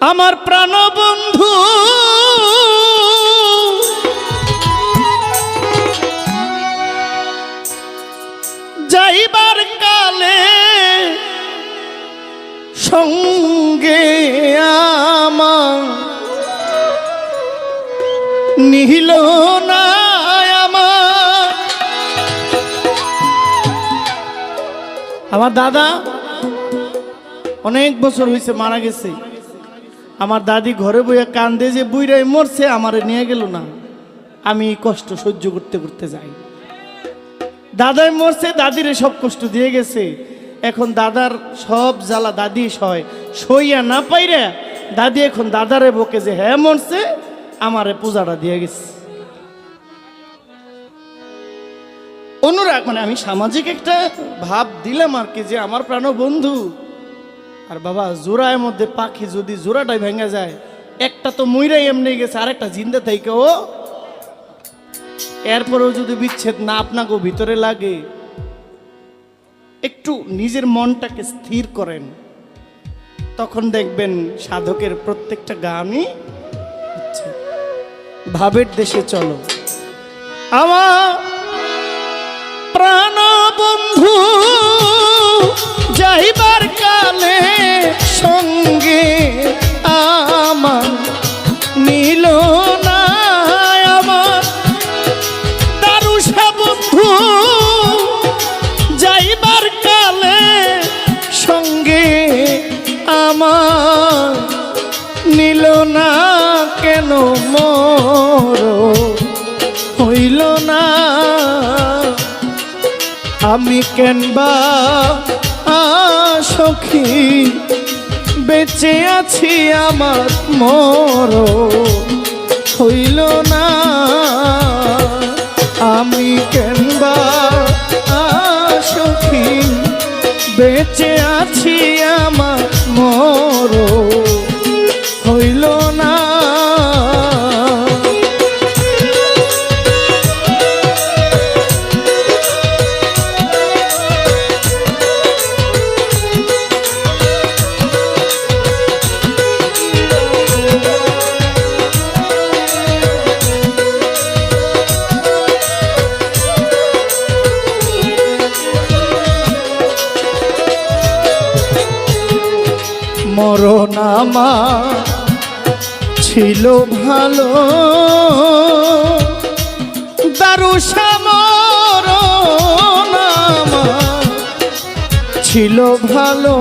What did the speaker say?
আমার প্রাণবন্ধু যাইবার কালে সঙ্গে আমার নিহিল না আমার দাদা অনেক বছর হয়েছে মারা গেছে। আমার দাদি ঘরে বইয়া কান্দে যে বুইরাই মরছে, আমারে নিয়ে গেল না। আমি কষ্ট সহ্য করতে করতে যাই। দাদাই মরছে, দাদিরে সব কষ্ট দিয়ে গেছে। এখন দাদার সব জ্বালা দাদি সইয়া না পাইরা দাদি এখন দাদারে বকে যে হ্যাঁ মরছে, আমারে পূজাটা দিয়ে গেছে। অনুরাগ মানে আমি সামাজিক একটা ভাব দিলাম আর কি, যে আমার প্রাণ বন্ধু। আর বাবা জোড়ার মধ্যে পাখি যদি জোড়াটাই ভেঙে যায়, একটা তো মইরাই এমনি গেছে, আরেকটা জিন্দা থেকে ও। এরপরেও যদি বিচ্ছেদ না আপনাকে ভিতরে লাগে, একটু নিজের মনটাকে স্থির করেন, তখন দেখবেন সাধকের প্রত্যেকটা গানই হচ্ছে ভাবের দেশে চলো। আমার প্রাণ বন্ধু যাইবার কালে সঙ্গে আমার নিল না। আমার দারুষা বন্ধু যাইবার কালে সঙ্গে আমার নিল না। কেন মোর হইল না? আমি কেনবা সখী বেঁচে আছি, আমার মর হইল না। আমি কেনবা সখী বেঁচে আছি, আমার মর হইল না। মরণ আমার ছিল ভালো, দারুষা মরণ আমার ছিল ভালো।